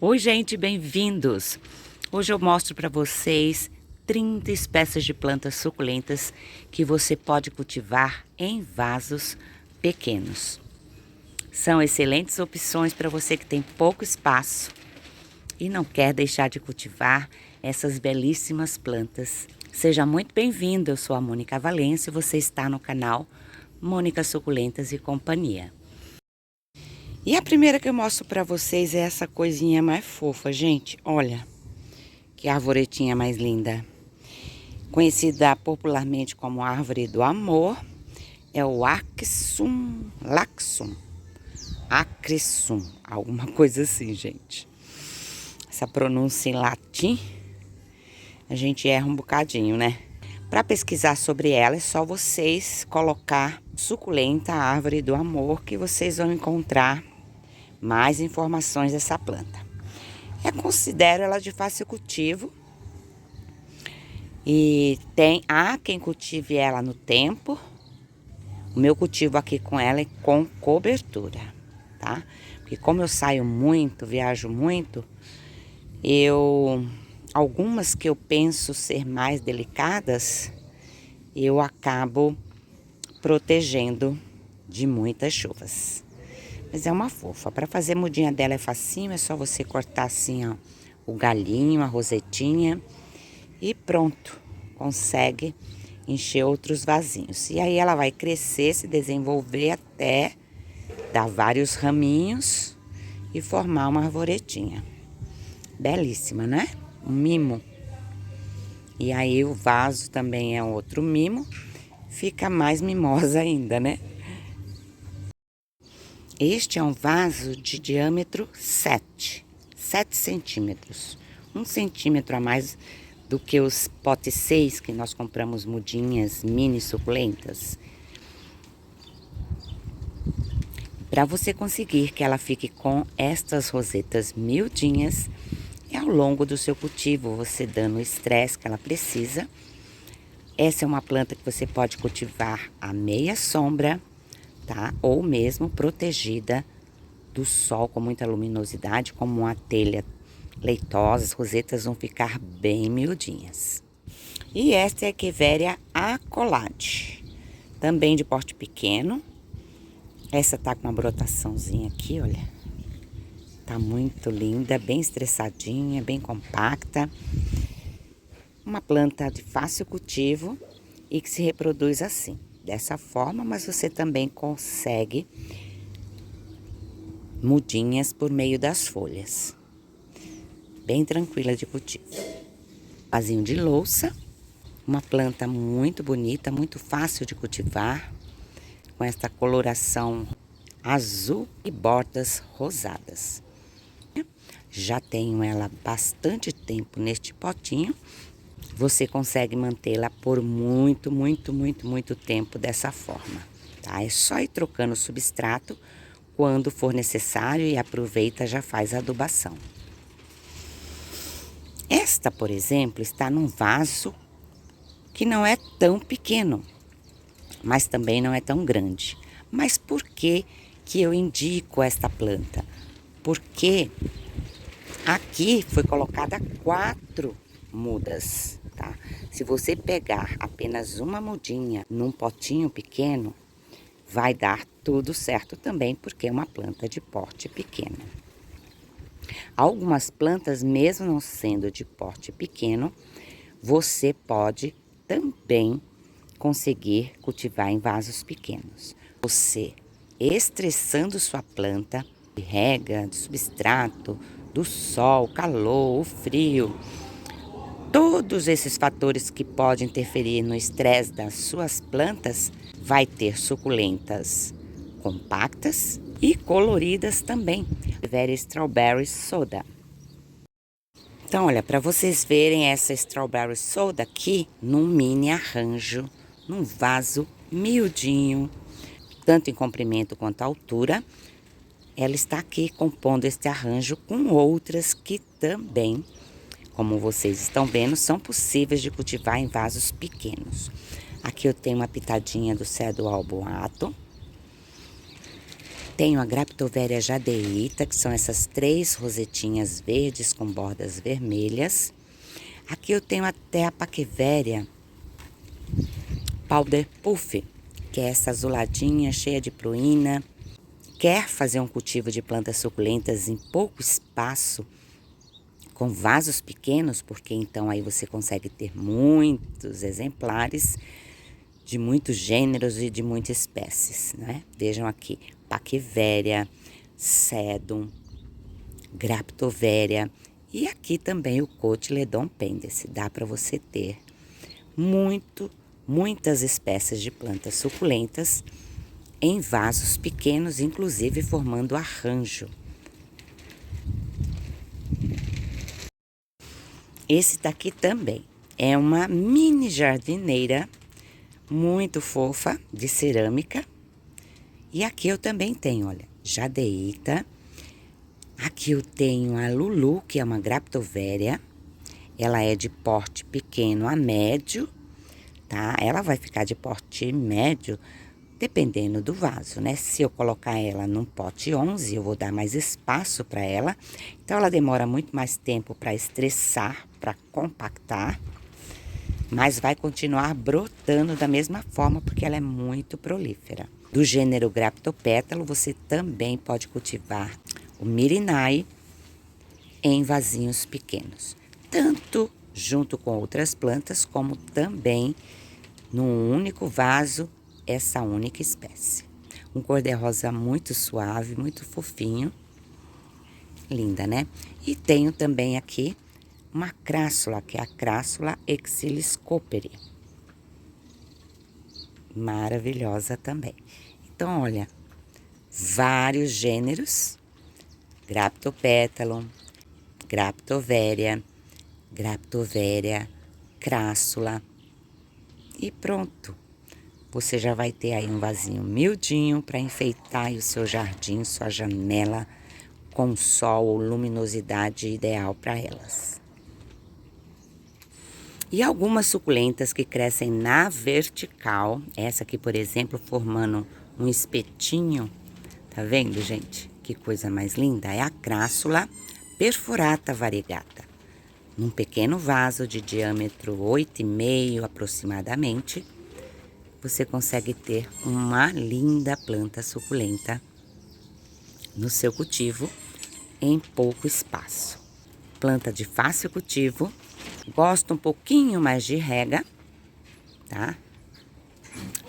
Oi, gente, bem-vindos! Hoje eu mostro para vocês 30 espécies de plantas suculentas que você pode cultivar em vasos pequenos. São excelentes opções para você que tem pouco espaço e não quer deixar de cultivar essas belíssimas plantas. Seja muito bem-vindo, eu sou a Mônica Valença e você está no canal Mônica Suculentas e Companhia. E a primeira que eu mostro para vocês é essa coisinha mais fofa, gente. Olha, que arvoretinha mais linda. Conhecida popularmente como árvore do amor, é o Acrissum laxum. Acrissum, alguma coisa assim, gente. Essa pronúncia em latim, a gente erra um bocadinho, né? Para pesquisar sobre ela, é só vocês colocar suculenta árvore do amor que vocês vão encontrar mais informações dessa planta. Eu considero ela de fácil cultivo e há quem cultive ela no tempo. O meu cultivo aqui com ela é com cobertura, tá? Porque como eu saio muito, viajo muito, algumas que eu penso ser mais delicadas, eu acabo protegendo de muitas chuvas. Mas é uma fofa. Para fazer mudinha dela é facinho, é só você cortar assim, ó, o galhinho, a rosetinha e pronto. Consegue encher outros vasinhos. E aí ela vai crescer, se desenvolver até dar vários raminhos e formar uma arvoretinha. Belíssima, né? Um mimo. E aí o vaso também é outro mimo. Fica mais mimosa ainda, né? Este é um vaso de diâmetro 7 centímetros. 1 centímetro a mais do que os potes 6 que nós compramos mudinhas mini suculentas. Para você conseguir que ela fique com estas rosetas miudinhas, é ao longo do seu cultivo, você dando o estresse que ela precisa. Essa é uma planta que você pode cultivar à meia sombra, tá? Ou mesmo protegida do sol com muita luminosidade, como uma telha leitosa. As rosetas vão ficar bem miudinhas. E esta é a Echeveria acolate, também de porte pequeno. Essa tá com uma brotaçãozinha aqui, olha. Tá muito linda, bem estressadinha, bem compacta. Uma planta de fácil cultivo e que se reproduz assim, dessa forma, mas você também consegue mudinhas por meio das folhas. Bem tranquila de cultivo. Vasinho de louça, uma planta muito bonita, muito fácil de cultivar, com esta coloração azul e bordas rosadas. Já tenho ela há bastante tempo neste potinho. Você consegue mantê-la por muito tempo dessa forma, tá? É só ir trocando o substrato quando for necessário e aproveita, já faz a adubação. Esta, por exemplo, está num vaso que não é tão pequeno, mas também não é tão grande. Mas por que eu indico esta planta? Porque aqui foi colocada 4 mudas, tá? Se você pegar apenas uma mudinha num potinho pequeno, vai dar tudo certo também, porque é uma planta de porte pequeno. Algumas plantas, mesmo não sendo de porte pequeno, você pode também conseguir cultivar em vasos pequenos. Você estressando sua planta, de rega, de substrato, do sol, calor, o frio, todos esses fatores que podem interferir no estresse das suas plantas, vai ter suculentas compactas e coloridas também. Echeveria Strawberry Soda. Então, olha, para vocês verem essa Strawberry Soda aqui, num mini arranjo, num vaso miudinho, tanto em comprimento quanto altura, ela está aqui compondo este arranjo com outras que também, como vocês estão vendo, são possíveis de cultivar em vasos pequenos. Aqui eu tenho uma pitadinha do cedro alboato. Tenho a Graptoveria jadeíta, que são essas 3 rosetinhas verdes com bordas vermelhas. Aqui eu tenho até a Paquiveria Powder Puff, que é essa azuladinha, cheia de pruína. Quer fazer um cultivo de plantas suculentas em pouco espaço, com vasos pequenos, porque então aí você consegue ter muitos exemplares de muitos gêneros e de muitas espécies, né? Vejam aqui, Paquiveria, Sedum, Graptoveria e aqui também o Cotyledon pendes. Dá para você ter muitas espécies de plantas suculentas em vasos pequenos, inclusive formando arranjo. Esse daqui também é uma mini jardineira muito fofa, de cerâmica. E aqui eu também tenho, olha, jadeíta. Aqui eu tenho a Lulu, que é uma Graptoveria. Ela é de porte pequeno a médio, tá? Ela vai ficar de porte médio, dependendo do vaso, né? Se eu colocar ela num pote 11, eu vou dar mais espaço para ela. Então, ela demora muito mais tempo para estressar, para compactar. Mas vai continuar brotando da mesma forma, porque ela é muito prolífera. Do gênero Graptopétalo, você também pode cultivar o Mirinai em vasinhos pequenos. Tanto junto com outras plantas, como também num único vaso, essa única espécie. Um cor-de-rosa muito suave, muito fofinho. Linda, né? E tenho também aqui uma crassula, que é a Crassula exilis Cooperi. Maravilhosa também. Então, olha, vários gêneros. Graptopétalum, Graptoveria, Crassula. E pronto. Você já vai ter aí um vasinho miudinho para enfeitar aí o seu jardim, sua janela, com sol ou luminosidade ideal para elas. E algumas suculentas que crescem na vertical, essa aqui, por exemplo, formando um espetinho, tá vendo, gente? Que coisa mais linda! É a Crassula perforata variegata. Num pequeno vaso de diâmetro 8,5 aproximadamente, você consegue ter uma linda planta suculenta no seu cultivo em pouco espaço. Planta de fácil cultivo, gosta um pouquinho mais de rega, tá?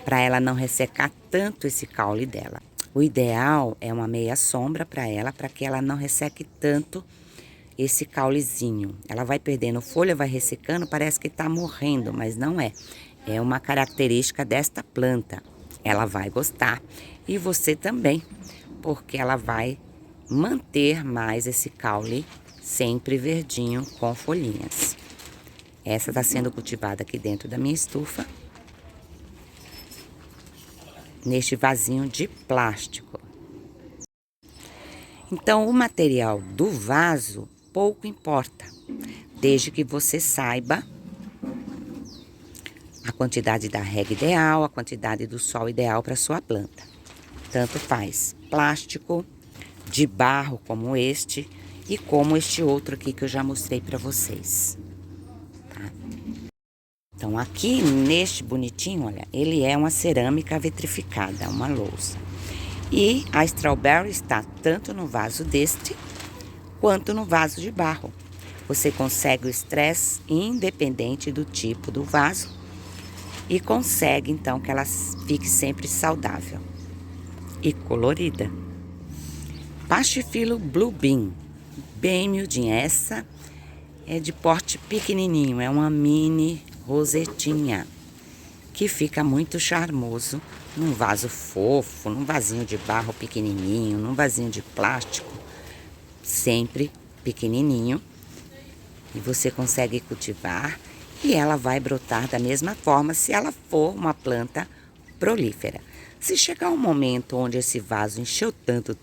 Para ela não ressecar tanto esse caule dela. O ideal é uma meia sombra para ela, para que ela não resseque tanto esse caulezinho. Ela vai perdendo folha, vai ressecando, parece que tá morrendo, mas não é. É uma característica desta planta. Ela vai gostar e você também, porque ela vai manter mais esse caule sempre verdinho com folhinhas. Essa está sendo cultivada aqui dentro da minha estufa, neste vasinho de plástico. Então, o material do vaso pouco importa, desde que você saiba a quantidade da rega ideal, a quantidade do sol ideal para sua planta. Tanto faz plástico, de barro como este e como este outro aqui que eu já mostrei para vocês. Tá? Então, aqui neste bonitinho, olha, ele é uma cerâmica vitrificada, uma louça. E a Strawberry está tanto no vaso deste, quanto no vaso de barro. Você consegue o estresse independente do tipo do vaso e consegue, então, que ela fique sempre saudável e colorida. Pachifilo Blue Bean, bem miudinha. Essa é de porte pequenininho, é uma mini rosetinha que fica muito charmoso num vaso fofo, num vasinho de barro pequenininho, num vasinho de plástico, sempre pequenininho. E você consegue cultivar e ela vai brotar da mesma forma se ela for uma planta prolífera. Se chegar um momento onde esse vaso encheu tanto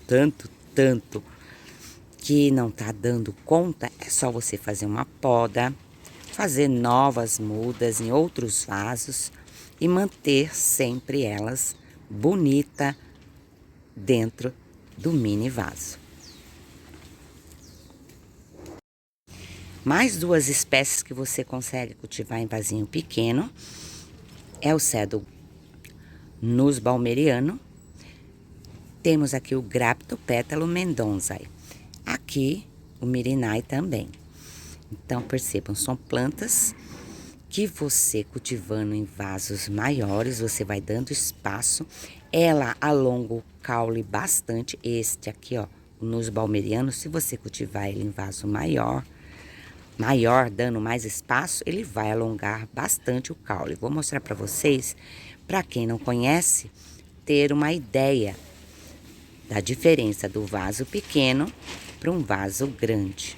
que não tá dando conta, é só você fazer uma poda, fazer novas mudas em outros vasos e manter sempre elas bonita dentro do mini vaso. Mais duas espécies que você consegue cultivar em vasinho pequeno é o cedro nussbaumeriano. Temos aqui o Graptopétalo mendonçae. Aqui o mirinai também. Então percebam, são plantas que você cultivando em vasos maiores, você vai dando espaço. Ela alonga o caule bastante. Este aqui, ó, o nussbaumeriano, se você cultivar ele em vaso maior, dando mais espaço, ele vai alongar bastante o caule. Vou mostrar para vocês, para quem não conhece, ter uma ideia da diferença do vaso pequeno para um vaso grande.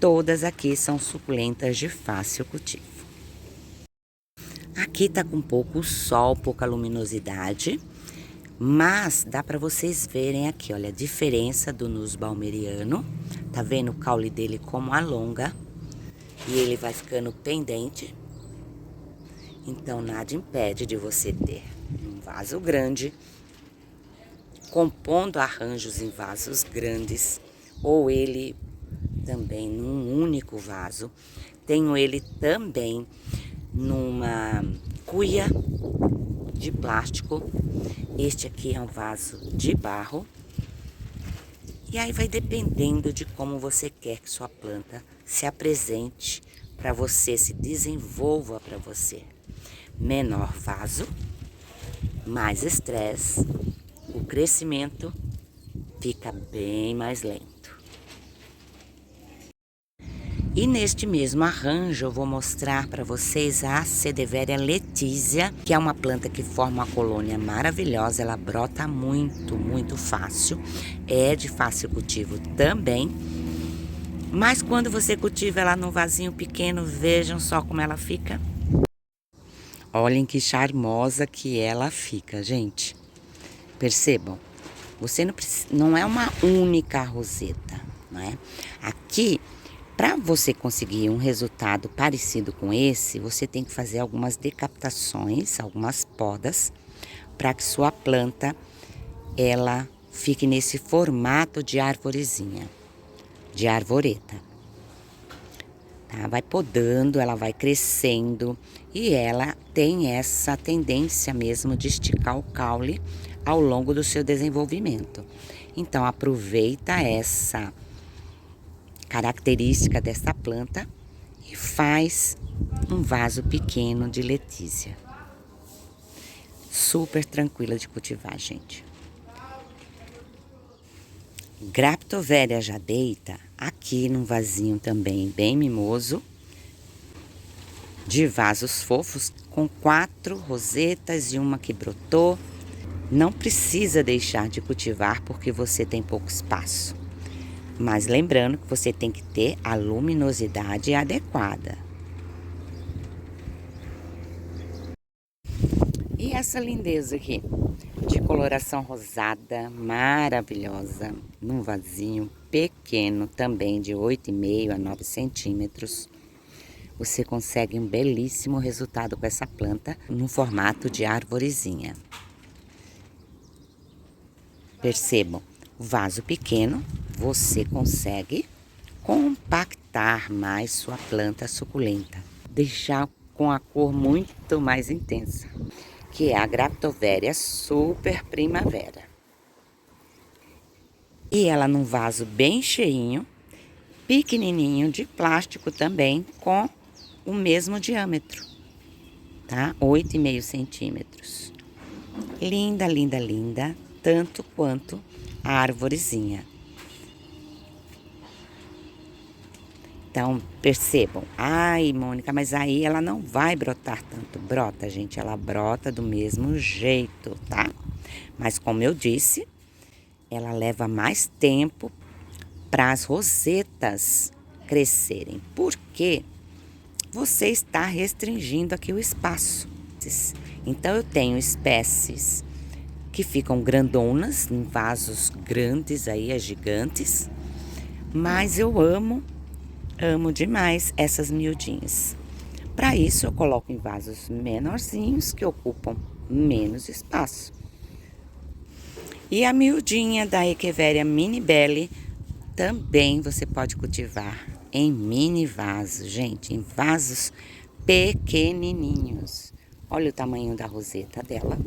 Todas aqui são suculentas de fácil cultivo. Aqui tá com pouco sol, pouca luminosidade, mas dá para vocês verem aqui, olha, a diferença do nussbaumeriano. Tá vendo o caule dele como alonga e ele vai ficando pendente. Então nada impede de você ter um vaso grande, compondo arranjos em vasos grandes, ou ele também num único vaso. Tenho ele também numa cuia de plástico. Este aqui é um vaso de barro. E aí vai dependendo de como você quer que sua planta se apresente para você, se desenvolva para você. Menor vaso, mais estresse, o crescimento fica bem mais lento. E neste mesmo arranjo eu vou mostrar para vocês a Cederveria letizia, que é uma planta que forma uma colônia maravilhosa. Ela brota muito, muito fácil, é de fácil cultivo também. Mas quando você cultiva ela num vasinho pequeno, vejam só como ela fica. Olhem que charmosa que ela fica, gente. Percebam, você não é uma única roseta, não é? Aqui, para você conseguir um resultado parecido com esse, você tem que fazer algumas decaptações, algumas podas, para que sua planta ela fique nesse formato de arvorezinha, de arvoreta. Tá? Vai podando, ela vai crescendo e ela tem essa tendência mesmo de esticar o caule ao longo do seu desenvolvimento. Então aproveita essa característica dessa planta e faz um vaso pequeno de letizia. Super tranquila de cultivar, gente. Graptoveria jadeita, aqui num vasinho também bem mimoso, de vasos fofos, com 4 rosetas e uma que brotou. Não precisa deixar de cultivar porque você tem pouco espaço. Mas lembrando que você tem que ter a luminosidade adequada. E essa lindeza aqui, de coloração rosada, maravilhosa, num vasinho pequeno, também de 8,5 a 9 centímetros. Você consegue um belíssimo resultado com essa planta no formato de arvorezinha. Percebam, o vaso pequeno, você consegue compactar mais sua planta suculenta, deixar com a cor muito mais intensa, que é a Graptoveria super primavera. E ela num vaso bem cheinho, pequenininho, de plástico também, com o mesmo diâmetro, tá? 8,5 centímetros. Linda, linda, linda, tanto quanto a arvorezinha. Então, percebam. Ai, Mônica, mas aí ela não vai brotar tanto. Brota, gente, ela brota do mesmo jeito, tá? Mas como eu disse, ela leva mais tempo para as rosetas crescerem. Por quê? Você está restringindo aqui o espaço. Então, eu tenho espécies que ficam grandonas, em vasos grandes aí, as gigantes. Mas eu amo demais essas miudinhas. Para isso, eu coloco em vasos menorzinhos, que ocupam menos espaço. E a miudinha da Echeveria Mini Belly também você pode cultivar em mini vasos, gente, em vasos pequenininhos. Olha o tamanho da roseta dela,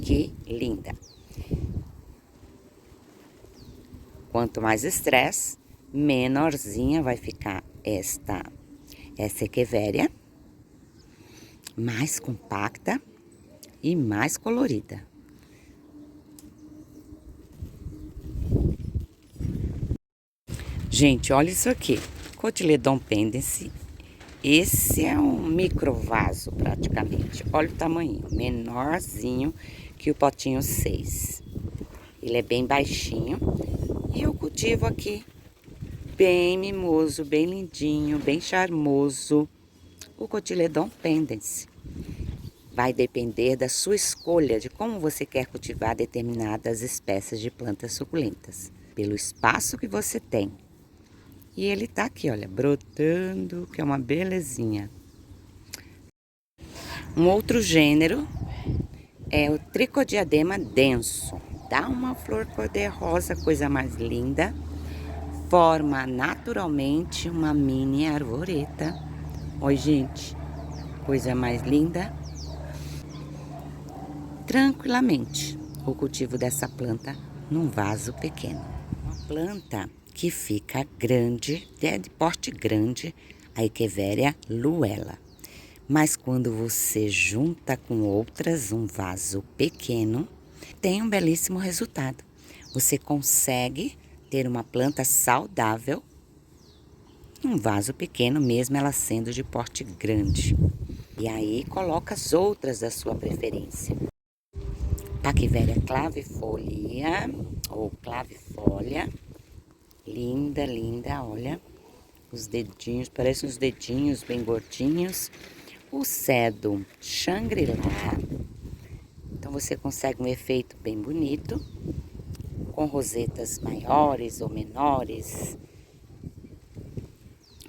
que linda. Quanto mais estresse, menorzinha vai ficar essa Echeveria, mais compacta e mais colorida. Gente, olha isso aqui, Cotyledon pendens. Esse é um micro vaso praticamente. Olha o tamanho, menorzinho que o potinho 6. Ele é bem baixinho e eu cultivo aqui bem mimoso, bem lindinho, bem charmoso, o Cotyledon pendens. Vai depender da sua escolha de como você quer cultivar determinadas espécies de plantas suculentas, pelo espaço que você tem. E ele tá aqui, olha, brotando, que é uma belezinha. Um outro gênero é o Tricodiadema denso. Dá uma flor cor-de-rosa, coisa mais linda. Forma naturalmente uma mini arvoreta. Oi, gente, coisa mais linda. Tranquilamente, o cultivo dessa planta num vaso pequeno. Uma planta que fica grande, é de porte grande, a Echeveria Luella. Mas quando você junta com outras, um vaso pequeno, tem um belíssimo resultado. Você consegue ter uma planta saudável em um vaso pequeno, mesmo ela sendo de porte grande. E aí coloca as outras da sua preferência. Paquivéria clavifolia ou clavifolia. Linda, linda, olha. Os dedinhos, parecem uns dedinhos bem gordinhos. O cedo Shangri-La. Então você consegue um efeito bem bonito, com rosetas maiores ou menores.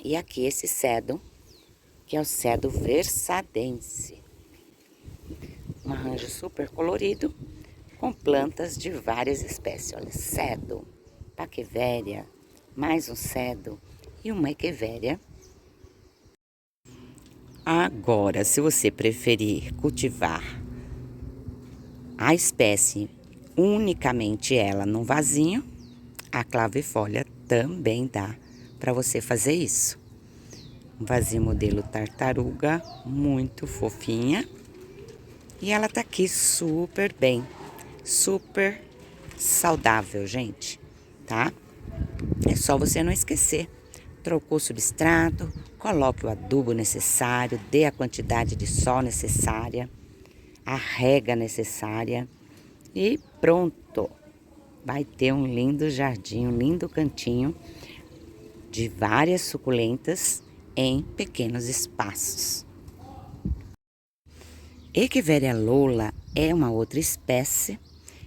E aqui esse cedo, que é o cedo versadense. Um arranjo super colorido, com plantas de várias espécies. Olha, cedo, paquivéria, mais um cedo e uma echeveria. Agora, se você preferir cultivar a espécie unicamente ela num vasinho, a clavifolia também dá para você fazer isso. Um vasinho modelo tartaruga, muito fofinha. E ela tá aqui super bem, super saudável, gente, tá? É só você não esquecer. Trocou o substrato, coloque o adubo necessário, dê a quantidade de sol necessária, a rega necessária e pronto. Vai ter um lindo jardim, um lindo cantinho de várias suculentas em pequenos espaços. Echeveria Lola é uma outra espécie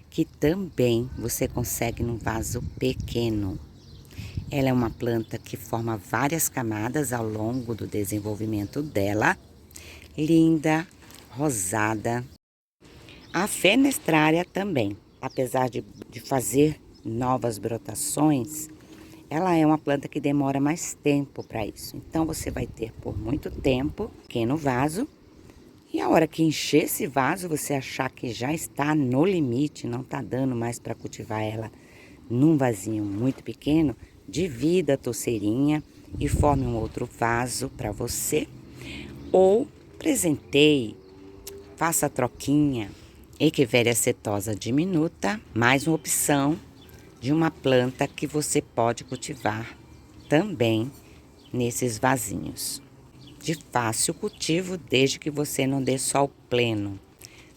que também você consegue num vaso pequeno. Ela é uma planta que forma várias camadas ao longo do desenvolvimento dela. Linda, rosada. A fenestraria também, apesar de fazer novas brotações, ela é uma planta que demora mais tempo para isso. Então você vai ter por muito tempo pequeno vaso. E a hora que encher esse vaso, você achar que já está no limite, não está dando mais para cultivar ela num vasinho muito pequeno, divida a touceirinha e forme um outro vaso para você. Ou presenteie, faça a troquinha. Echeveria setosa diminuta, mais uma opção de uma planta que você pode cultivar também nesses vasinhos. De fácil cultivo, desde que você não dê sol pleno,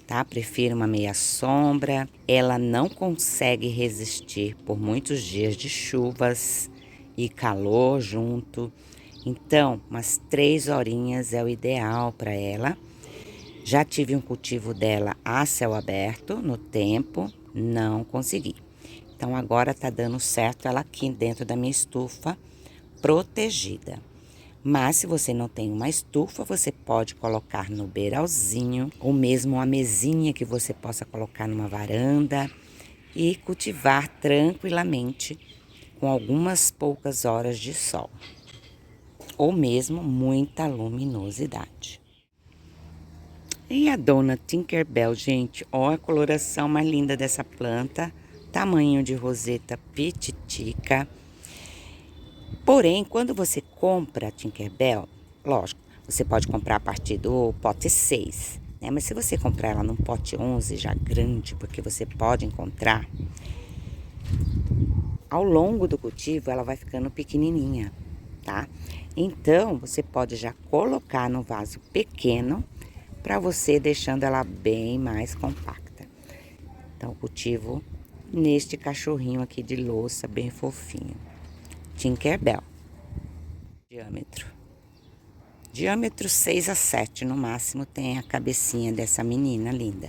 tá? Prefiro uma meia sombra. Ela não consegue resistir por muitos dias de chuvas e calor junto. Então, umas 3 horinhas é o ideal para ela. Já tive um cultivo dela a céu aberto no tempo, não consegui. Então, agora tá dando certo ela aqui dentro da minha estufa, protegida. Mas se você não tem uma estufa, você pode colocar no beiralzinho, ou mesmo uma mesinha que você possa colocar numa varanda, e cultivar tranquilamente com algumas poucas horas de sol ou mesmo muita luminosidade. E a dona Tinkerbell, gente, olha a coloração mais linda dessa planta, tamanho de roseta pititica. Porém, quando você compra a Tinkerbell, lógico, você pode comprar a partir do pote 6, né? Mas se você comprar ela num pote 11, já grande, porque você pode encontrar, ao longo do cultivo ela vai ficando pequenininha, tá? Então, você pode já colocar no vaso pequeno, para você deixando ela bem mais compacta. Então, cultivo neste cachorrinho aqui de louça, bem fofinho. Tinkerbell. Diâmetro 6 a 7 no máximo tem a cabecinha dessa menina linda.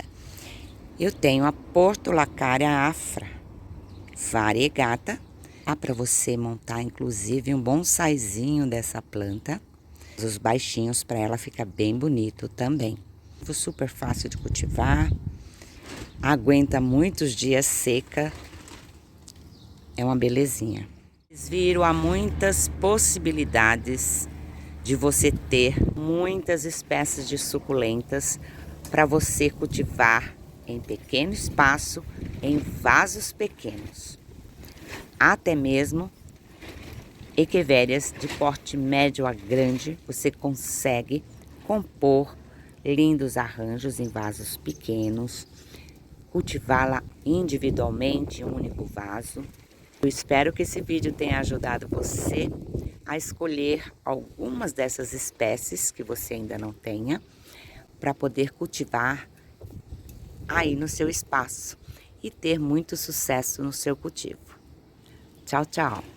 Eu tenho a Portulacaria afra variegata. Dá para você montar inclusive um bonsaizinho dessa planta. Os baixinhos para ela ficar bem bonito também. Super fácil de cultivar. Aguenta muitos dias seca. É uma belezinha. Vocês viram, há muitas possibilidades de você ter muitas espécies de suculentas para você cultivar em pequeno espaço, em vasos pequenos. Até mesmo equivérias de porte médio a grande, você consegue compor lindos arranjos em vasos pequenos, cultivá-la individualmente em um único vaso. Eu espero que esse vídeo tenha ajudado você a escolher algumas dessas espécies que você ainda não tenha, para poder cultivar aí no seu espaço e ter muito sucesso no seu cultivo. Tchau, tchau!